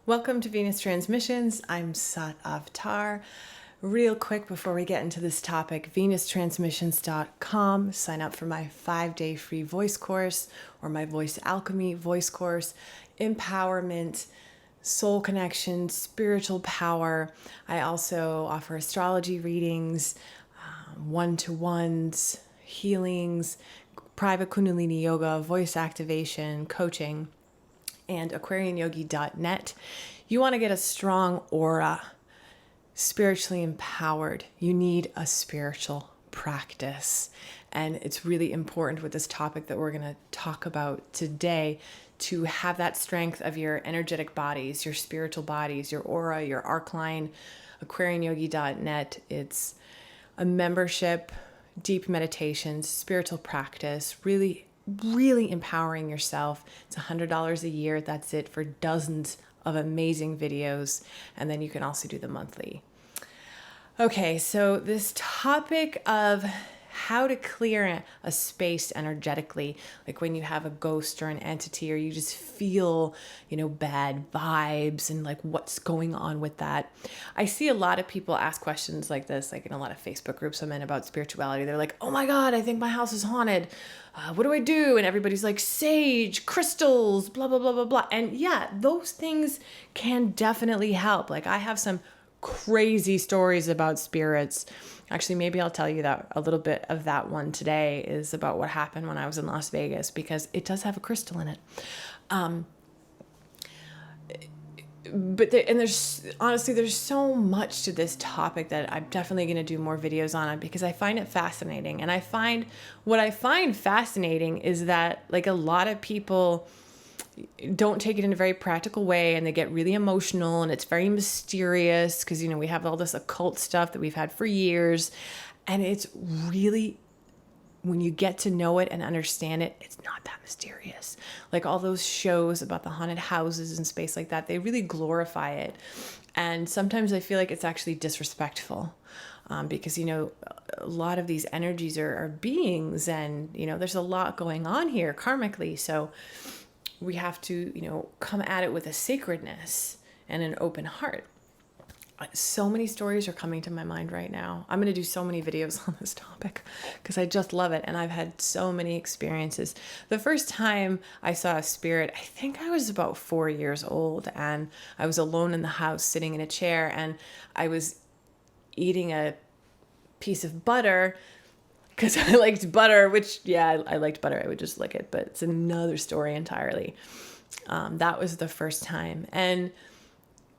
Welcome to Venus Transmissions. I'm Sat Avatar. Real quick before we get into this topic, venustransmissions.com. Sign up for my 5-day free voice course or my voice alchemy voice course, empowerment, soul connection, spiritual power. I also offer astrology readings, one-to-ones, healings, private Kundalini yoga, voice activation, coaching, and aquarianyogi.net. You want to get a strong aura, spiritually empowered. You need a spiritual practice. And it's really important with this topic that we're going to talk about today to have that strength of your energetic bodies, your spiritual bodies, your aura, your arc line. aquarianyogi.net. It's a membership, deep meditations, spiritual practice, really empowering yourself. It's $100 a year. That's it for dozens of amazing videos. And then you can also do the monthly. Okay, so this topic of how to clear a space energetically, like when you have a ghost or an entity, or you just feel, bad vibes and like what's going on with that. I see a lot of people ask questions like this, like in a lot of Facebook groups I'm in about spirituality. They're like, oh my God, I think my house is haunted. What do I do? And everybody's like, sage, crystals, blah, blah, blah, blah, blah. And yeah, those things can definitely help. Like I have some crazy stories about spirits. Actually, maybe I'll tell you that a little bit of that one today is about what happened when I was in Las Vegas, because it does have a crystal in it. There's so much to this topic that I'm definitely going to do more videos on it because I find it fascinating. And what I find fascinating is that like a lot of people don't take it in a very practical way, and they get really emotional, and it's very mysterious because, we have all this occult stuff that we've had for years. And it's really, when you get to know it and understand it, it's not that mysterious. Like all those shows about the haunted houses and space like that, they really glorify it. And sometimes I feel like it's actually disrespectful. Because, a lot of these energies are beings, and, there's a lot going on here karmically. So we have to, come at it with a sacredness and an open heart. So many stories are coming to my mind right now. I'm going to do so many videos on this topic because I just love it. And I've had so many experiences. The first time I saw a spirit, I think I was about 4 years old, and I was alone in the house sitting in a chair, and I was eating a piece of butter because I liked butter, which, I liked butter. I would just lick it, but it's another story entirely. That was the first time. And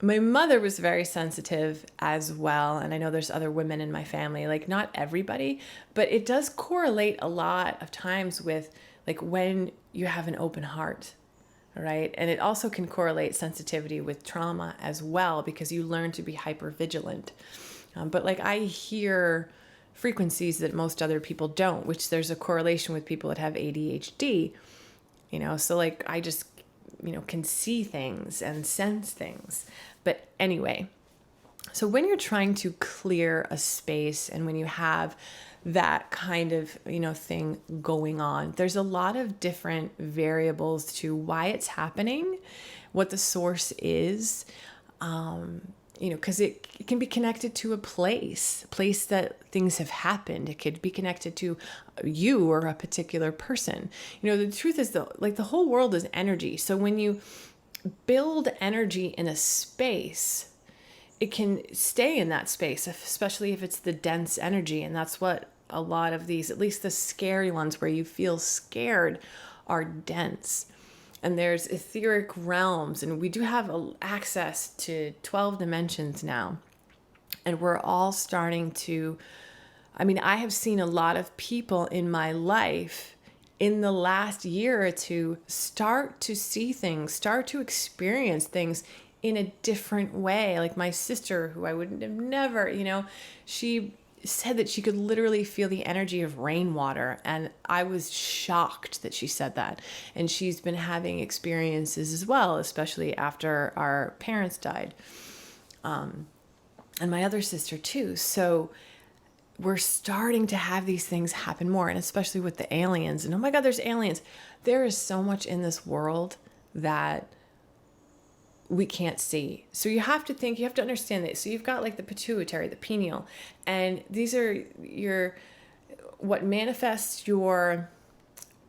my mother was very sensitive as well. And I know there's other women in my family, like not everybody, but it does correlate a lot of times with like when you have an open heart, right? And it also can correlate sensitivity with trauma as well, because you learn to be hypervigilant. But like I hear frequencies that most other people don't, which there's a correlation with people that have ADHD, so like I just, can see things and sense things. But anyway, so when you're trying to clear a space and when you have that kind of, thing going on, there's a lot of different variables to why it's happening, what the source is, because it can be connected to a place that things have happened. It could be connected to you or a particular person. The truth is though, like the whole world is energy. So when you build energy in a space, it can stay in that space, especially if it's the dense energy. And that's what a lot of these, at least the scary ones where you feel scared, are dense. And there's etheric realms, and we do have access to 12 dimensions now. And we're all starting to, I have seen a lot of people in my life in the last year or two start to see things, start to experience things in a different way. Like my sister, who I would have never, she said that she could literally feel the energy of rainwater. And I was shocked that she said that. And she's been having experiences as well, especially after our parents died. And my other sister too. So we're starting to have these things happen more, and especially with the aliens. And oh my God, there's aliens. There is so much in this world that we can't see. So you have to understand that. So you've got like the pituitary, the pineal, and these are what manifests your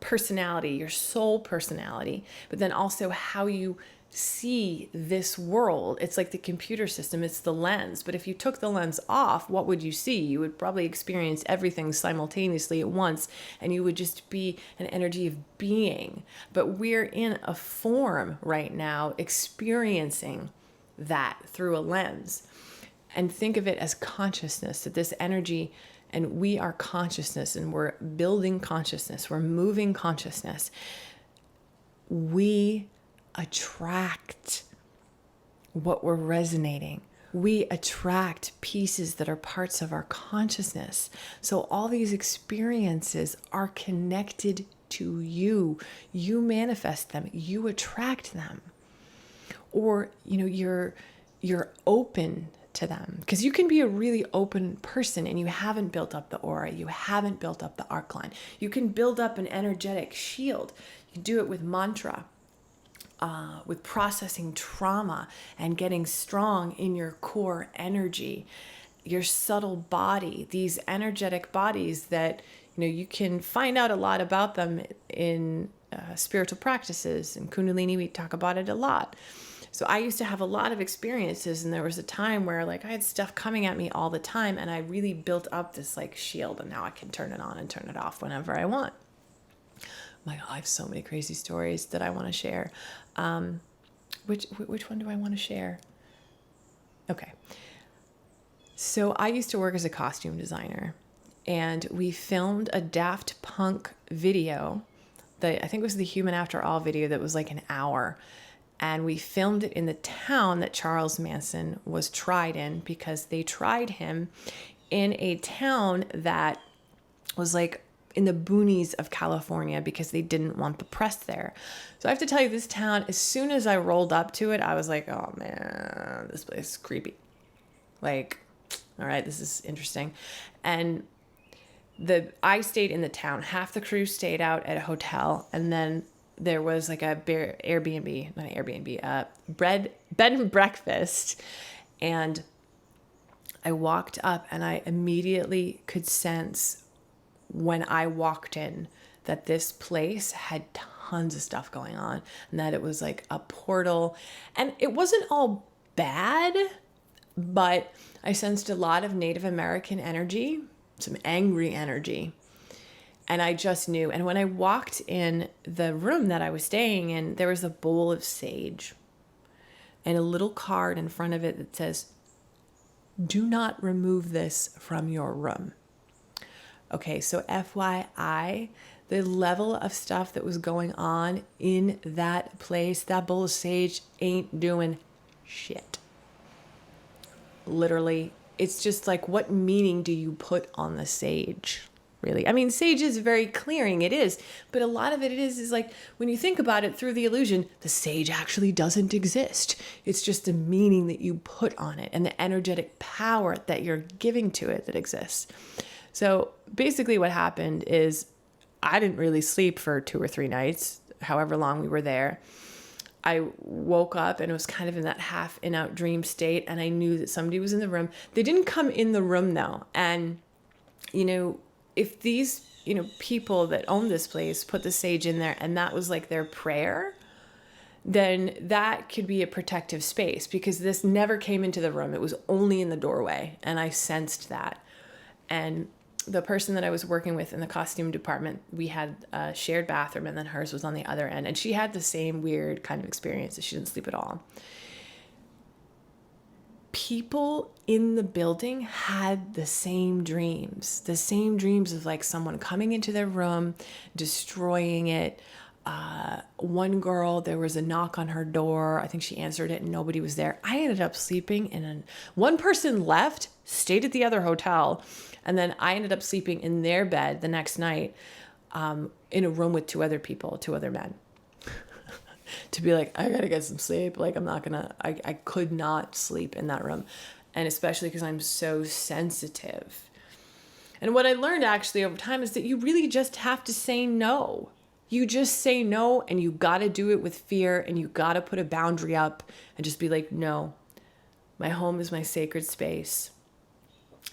personality, your soul personality, but then also how you see this world. It's like the computer system, it's the lens. But if you took the lens off, what would you see? You would probably experience everything simultaneously at once, and you would just be an energy of being. But we're in a form right now experiencing that through a lens. And think of it as consciousness, that this energy, and we are consciousness, and we're building consciousness, we're moving consciousness. We attract what we're resonating. We attract pieces that are parts of our consciousness. So all these experiences are connected to you. You manifest them, you attract them. Or, you're open to them, because you can be a really open person and you haven't built up the aura, you haven't built up the arc line. You can build up an energetic shield. You can do it with mantra, with processing trauma and getting strong in your core energy, your subtle body, these energetic bodies that you can find out a lot about them in spiritual practices. And Kundalini, we talk about it a lot. So I used to have a lot of experiences, and there was a time where I had stuff coming at me all the time, and I really built up this shield, and now I can turn it on and turn it off whenever I want. My God, I have so many crazy stories that I want to share. Which one do I want to share? Okay. So I used to work as a costume designer, and we filmed a Daft Punk video that I think was the Human After All video that was an hour. And we filmed it in the town that Charles Manson was tried in, because they tried him in a town that was in the boonies of California, because they didn't want the press there. So I have to tell you, this town, as soon as I rolled up to it, I was like, oh man, this place is creepy. All right, this is interesting. And I stayed in the town. Half the crew stayed out at a hotel, and then there was a bed and breakfast. And I walked up, and I immediately could sense when I walked in that this place had tons of stuff going on, and that it was a portal. And it wasn't all bad, but I sensed a lot of Native American energy, some angry energy. And I just knew. And when I walked in the room that I was staying in, there was a bowl of sage and a little card in front of it that says, "Do not remove this from your room." Okay, so FYI, the level of stuff that was going on in that place, that bowl of sage ain't doing shit. Literally, it's just what meaning do you put on the sage? Really. I mean, sage is very clearing, it is, but a lot of it is when you think about it through the illusion, the sage actually doesn't exist. It's just the meaning that you put on it and the energetic power that you're giving to it that exists. So basically what happened is I didn't really sleep for 2 or 3 nights, however long we were there. I woke up and it was kind of in that half in out dream state, and I knew that somebody was in the room. They didn't come in the room though. And, if these, people that own this place put the sage in there and that was their prayer, then that could be a protective space, because this never came into the room. It was only in the doorway, and I sensed that. And the person that I was working with in the costume department, we had a shared bathroom, and then hers was on the other end, and she had the same weird kind of experience. She didn't sleep at all. People in the building had the same dreams of someone coming into their room, destroying it. One girl, there was a knock on her door. I think she answered it and nobody was there. I ended up sleeping one person left, stayed at the other hotel, and then I ended up sleeping in their bed the next night, in a room with 2 other men. To be I gotta get some sleep. I could not sleep in that room. And especially because I'm so sensitive. And what I learned actually over time is that you really just have to say no. You just say no, and you got to do it with fear, and you got to put a boundary up and just be like, no, my home is my sacred space.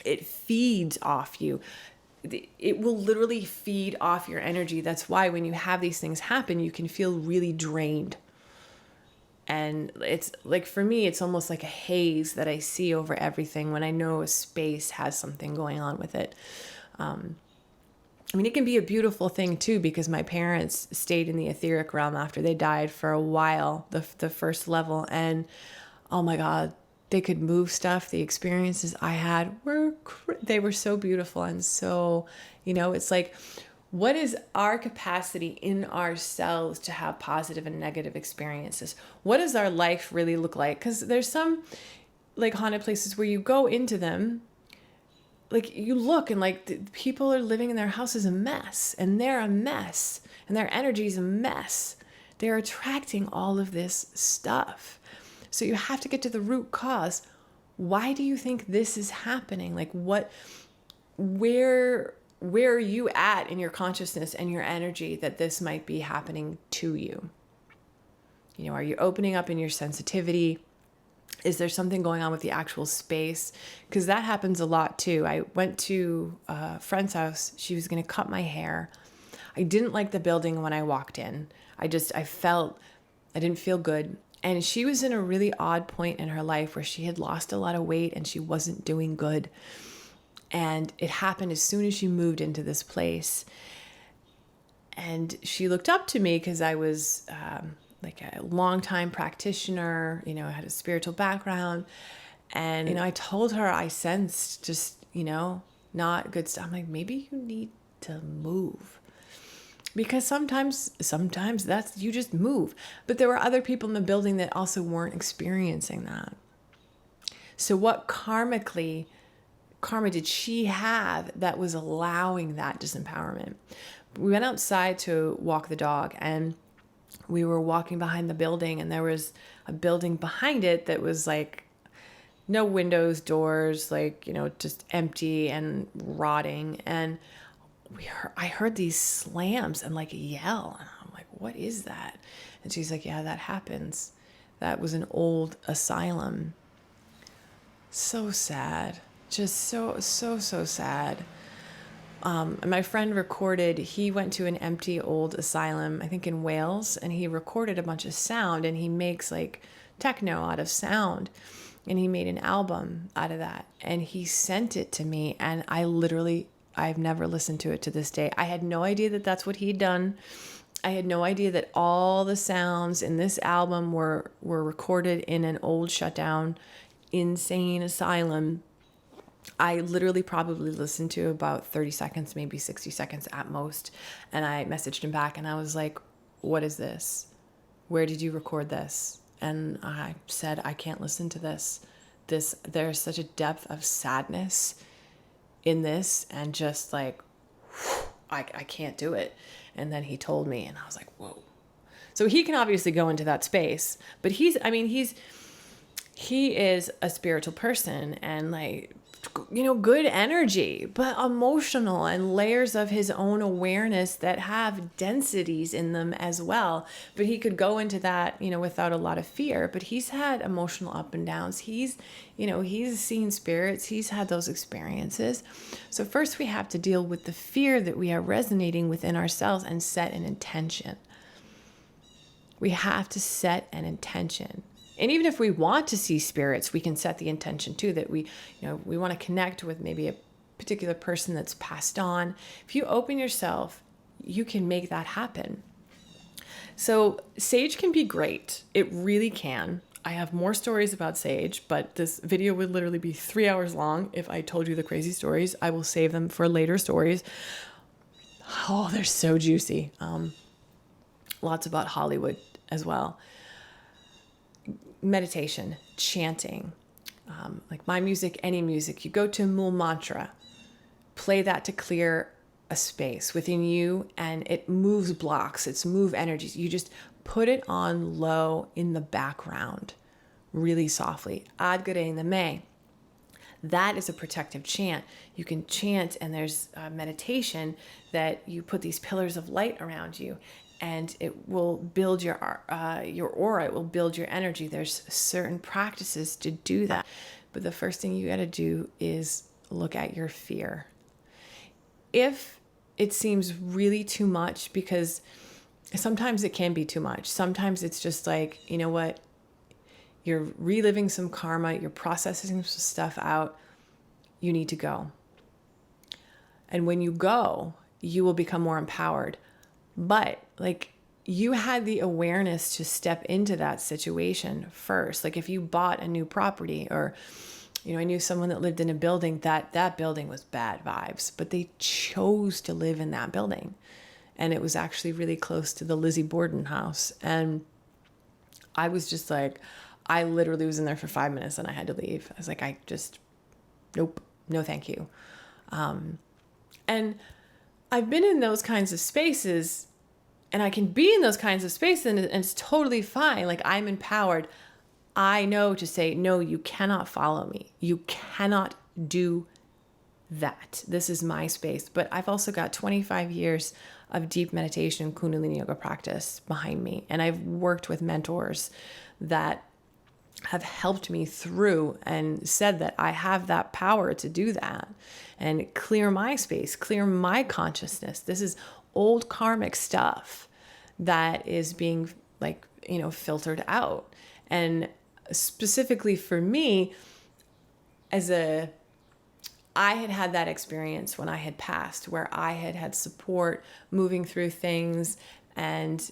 It feeds off you. It will literally feed off your energy. That's why when you have these things happen, you can feel really drained. And it's like, for me, it's almost like a haze that I see over everything when I know a space has something going on with it. I mean, it can be a beautiful thing too, because my parents stayed in the etheric realm after they died for a while, the first level. And oh my God, they could move stuff. The experiences I had they were so beautiful. And so, it's like, what is our capacity in ourselves to have positive and negative experiences? What does our life really look like? Because there's some like haunted places where you go into them, like you look and like the people are living in their house is a mess, and they're a mess, and their energy is a mess. They're attracting all of this stuff. So you have to get to the root cause. Why do you think this is happening? Like where are you at in your consciousness and your energy that this might be happening to you? Are you opening up in your sensitivity? Is there something going on with the actual space? Because that happens a lot too. I went to a friend's house. She was going to cut my hair. I didn't like the building when I walked in. I didn't feel good. And she was in a really odd point in her life where she had lost a lot of weight and she wasn't doing good. And it happened as soon as she moved into this place. And she looked up to me because I was like a longtime practitioner, I had a spiritual background. And, I told her I sensed just, not good stuff. I'm like, maybe you need to move. Because sometimes that's, you just move. But there were other people in the building that also weren't experiencing that. So what karma did she have that was allowing that disempowerment? We went outside to walk the dog, and we were walking behind the building, and there was a building behind it that was like no windows, doors, like, just empty and rotting. And I heard these slams and like a yell, and I'm like, what is that? And she's like, yeah, that happens. That was an old asylum. So sad. Just so sad. And my friend recorded, he went to an empty old asylum, I think in Wales, and he recorded a bunch of sound, and he makes like techno out of sound, and he made an album out of that, and he sent it to me, and I've never listened to it to this day. I had no idea that that's what he'd done. I had no idea that all the sounds in this album were recorded in an old shutdown, insane asylum. I literally probably listened to about 30 seconds, maybe 60 seconds at most. And I messaged him back and I was like, what is this? Where did you record this? And I said, I can't listen to this. There's such a depth of sadness in this, and just like, I can't do it. And then he told me, and I was like, whoa. So he can obviously go into that space, but he is a spiritual person, and like, good energy, but emotional, and layers of his own awareness that have densities in them as well. But he could go into that, without a lot of fear, but he's had emotional up and downs. He's seen spirits. He's had those experiences. So first we have to deal with the fear that we are resonating within ourselves and set an intention. We have to set an intention. And even if we want to see spirits, we can set the intention too, that we want to connect with maybe a particular person that's passed on. If you open yourself, you can make that happen. So sage can be great. It really can. I have more stories about sage, but this video would literally be 3 hours long if I told you the crazy stories. I will save them for later stories. Oh, they're so juicy. Lots about Hollywood as well. Meditation, chanting, like my music, any music. You go to Mool Mantra, play that to clear a space within you, and it moves blocks, it's move energies. You just put it on low in the background, really softly. Ad Gare Name. That is a protective chant. You can chant, and there's a meditation that you put these pillars of light around you, and it will build your aura. It will build your energy. There's certain practices to do that. But the first thing you got to do is look at your fear. If it seems really too much, because sometimes it can be too much. Sometimes it's just like, you know what? You're reliving some karma. You're processing some stuff out. You need to go. And when you go, you will become more empowered. But like, you had the awareness to step into that situation first. Like if you bought a new property, or, you know, I knew someone that lived in a building that building was bad vibes, but they chose to live in that building. And it was actually really close to the Lizzie Borden house. And I was just like, I literally was in there for 5 minutes and I had to leave. I was like, nope, no, thank you. And I've been in those kinds of spaces, and I can be in those kinds of spaces, and it's totally fine. Like, I'm empowered. I know to say, no, you cannot follow me. You cannot do that. This is my space. But I've also got 25 years of deep meditation and Kundalini yoga practice behind me. And I've worked with mentors that have helped me through and said that I have that power to do that and clear my space, clear my consciousness. This is old karmic stuff that is being like, you know, filtered out. And specifically for me, I had that experience when I had passed, where I had support moving through things. And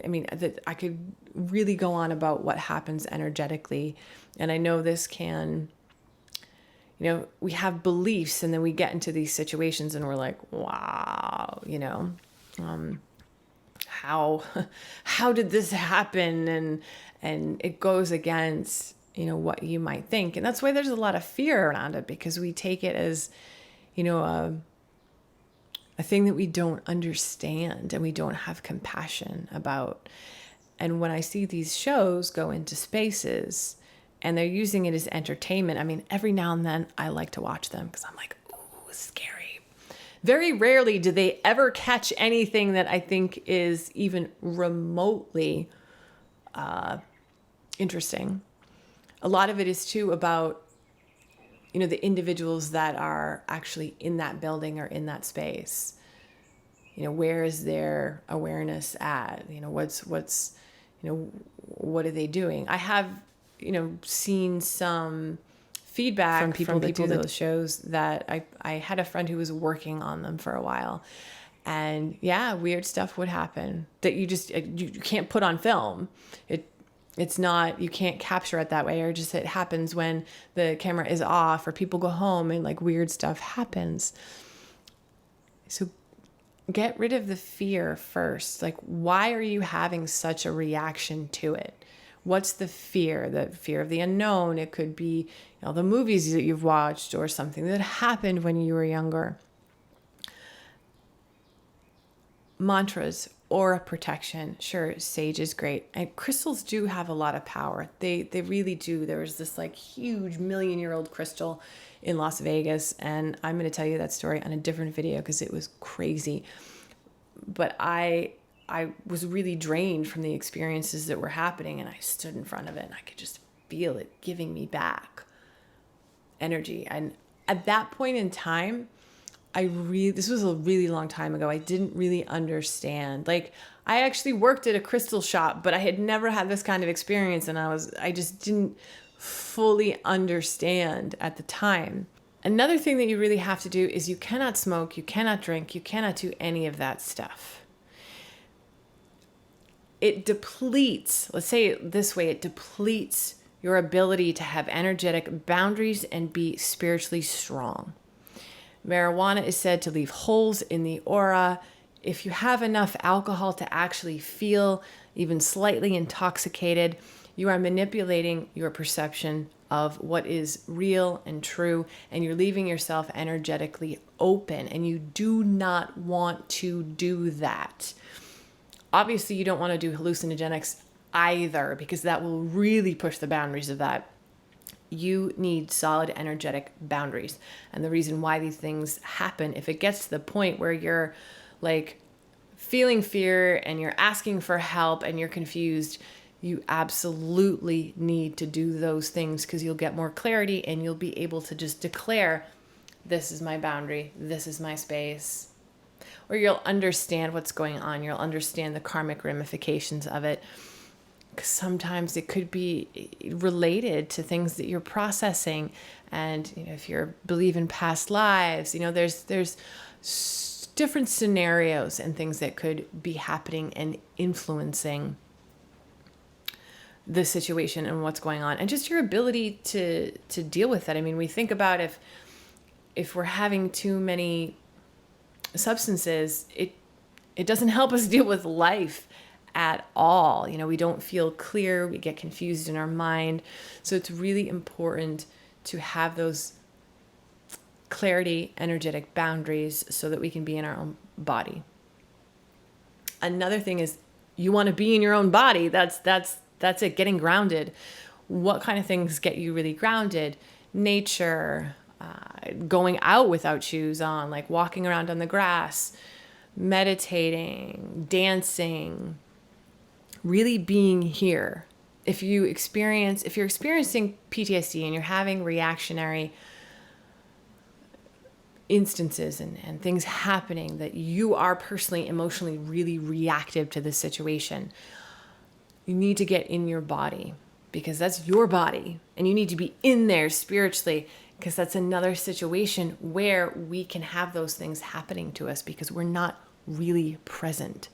I mean, that I could really go on about what happens energetically. And I know this can, you know, we have beliefs, and then we get into these situations and we're like, wow, you know, how did this happen? And it goes against, you know, what you might think. And that's why there's a lot of fear around it, because we take it as, you know, a thing that we don't understand and we don't have compassion about. And when I see these shows go into spaces and they're using it as entertainment, I mean, every now and then I like to watch them because I'm like, ooh, scary. Very rarely do they ever catch anything that I think is even remotely interesting. A lot of it is too about, you know, the individuals that are actually in that building or in that space. You know, where is their awareness at? You know, what's, you know, what are they doing? I have, you know, seen some feedback from people that do those shows that I had a friend who was working on them for a while. And yeah, weird stuff would happen that you can't put on film. It's not, you can't capture it that way, or just it happens when the camera is off or people go home and like weird stuff happens. So get rid of the fear first. Like, why are you having such a reaction to it? What's the fear? The fear of the unknown. It could be, you know, the movies that you've watched or something that happened when you were younger. Mantras, aura protection. Sure, sage is great. And crystals do have a lot of power. They really do. There was this like huge 1,000,000-year-old crystal in Las Vegas. And I'm going to tell you that story on a different video because it was crazy. But I was really drained from the experiences that were happening. And I stood in front of it and I could just feel it giving me back energy. And at that point in time, this was a really long time ago. I didn't really understand. Like, I actually worked at a crystal shop, but I had never had this kind of experience. And I just didn't fully understand at the time. Another thing that you really have to do is you cannot smoke, you cannot drink, you cannot do any of that stuff. It depletes, let's say it this way, it depletes your ability to have energetic boundaries and be spiritually strong. Marijuana is said to leave holes in the aura. If you have enough alcohol to actually feel even slightly intoxicated, you are manipulating your perception of what is real and true, and you're leaving yourself energetically open, and you do not want to do that. Obviously, you don't want to do hallucinogenics either, because that will really push the boundaries of that. You need solid energetic boundaries. And the reason why these things happen, if it gets to the point where you're like feeling fear and you're asking for help and you're confused, you absolutely need to do those things, because you'll get more clarity and you'll be able to just declare, this is my boundary, this is my space. Or you'll understand what's going on. You'll understand the karmic ramifications of it. Because sometimes it could be related to things that you're processing. And if you believe in past lives, there's different scenarios and things that could be happening and influencing the situation and what's going on, and just your ability to deal with it. I mean, we think about if we're having too many substances, it doesn't help us deal with life at all. We don't feel clear, we get confused in our mind. So it's really important to have those clarity, energetic boundaries so that we can be in our own body. Another thing is, you want to be in your own body. That's it, getting grounded. What kind of things get you really grounded? Nature, going out without shoes on, like walking around on the grass, meditating, dancing, really being here. If you're experiencing PTSD and you're having reactionary instances and things happening that you are personally, emotionally really reactive to this situation, you need to get in your body, because that's your body, and you need to be in there spiritually, because that's another situation where we can have those things happening to us because we're not really present.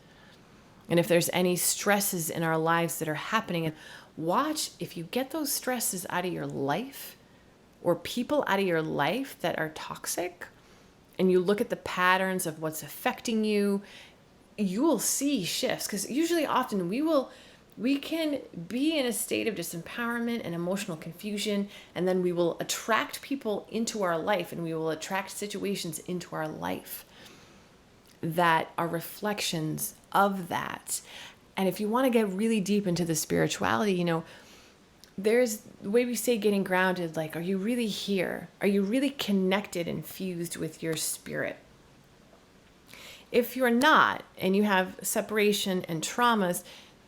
And if there's any stresses in our lives that are happening, watch if you get those stresses out of your life, or people out of your life that are toxic, and you look at the patterns of what's affecting you, you will see shifts. Because usually often we can be in a state of disempowerment and emotional confusion, and then we will attract people into our life, and we will attract situations into our life that are reflections of that. And if you want to get really deep into the spirituality, there's the way we say getting grounded, like, are you really here? Are you really connected and fused with your spirit? If you're not, and you have separation and traumas,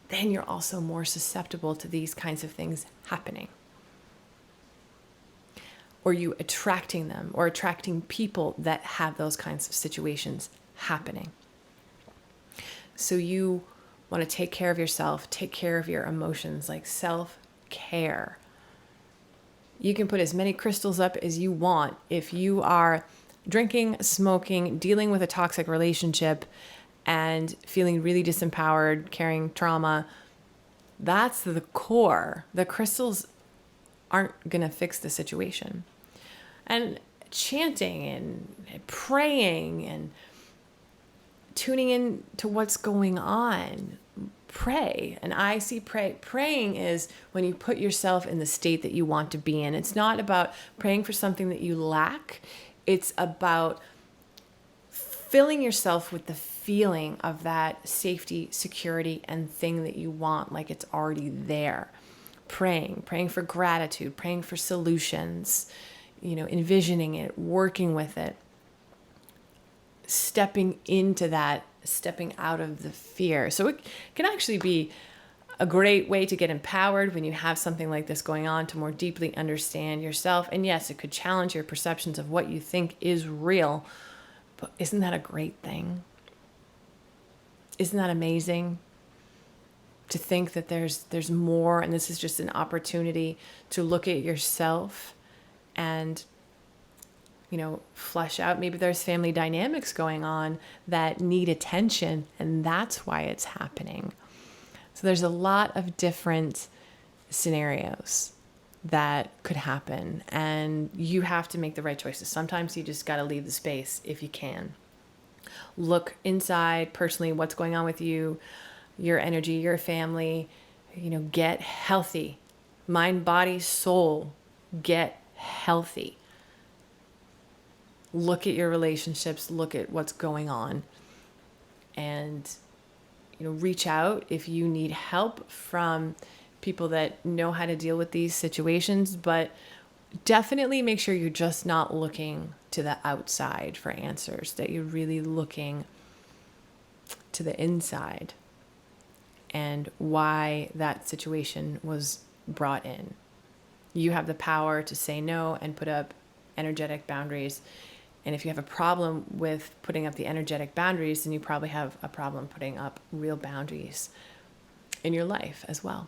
then you're also more susceptible to these kinds of things happening. Or you attracting them, or attracting people that have those kinds of situations happening. So you want to take care of yourself, take care of your emotions, like self-care. You can put as many crystals up as you want. If you are drinking, smoking, dealing with a toxic relationship, and feeling really disempowered, carrying trauma, that's the core. The crystals aren't going to fix the situation. And chanting and praying and tuning in to what's going on. Pray. And I see praying is when you put yourself in the state that you want to be in. It's not about praying for something that you lack. It's about filling yourself with the feeling of that safety, security, and thing that you want, like it's already there. Praying for gratitude, praying for solutions, envisioning it, working with it, stepping into that, stepping out of the fear. So it can actually be a great way to get empowered when you have something like this going on, to more deeply understand yourself. And yes, it could challenge your perceptions of what you think is real, but isn't that a great thing? Isn't that amazing? To think that there's more, and this is just an opportunity to look at yourself and, flesh out. Maybe there's family dynamics going on that need attention, and that's why it's happening. So there's a lot of different scenarios that could happen, and you have to make the right choices. Sometimes you just got to leave the space if you can. Look inside personally, what's going on with you, your energy, your family, get healthy. Mind, body, soul, get healthy. Look at your relationships, look at what's going on, and reach out if you need help from people that know how to deal with these situations, but definitely make sure you're just not looking to the outside for answers, that you're really looking to the inside and why that situation was brought in. You have the power to say no and put up energetic boundaries. And if you have a problem with putting up the energetic boundaries, then you probably have a problem putting up real boundaries in your life as well.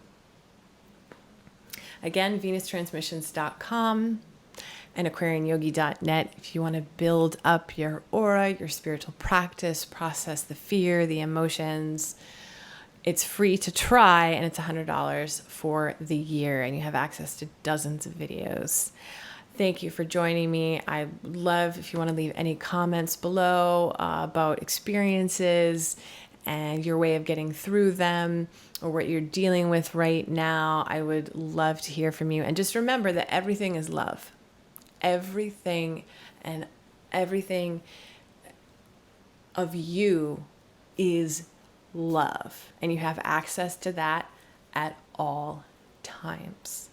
Again, venustransmissions.com and aquarianyogi.net if you want to build up your aura, your spiritual practice, process the fear, the emotions. It's free to try, and it's $100 for the year, and you have access to dozens of videos. Thank you for joining me. I love if you want to leave any comments below about experiences and your way of getting through them or what you're dealing with right now. I would love to hear from you. And just remember that everything is love. Everything of you is love. And you have access to that at all times.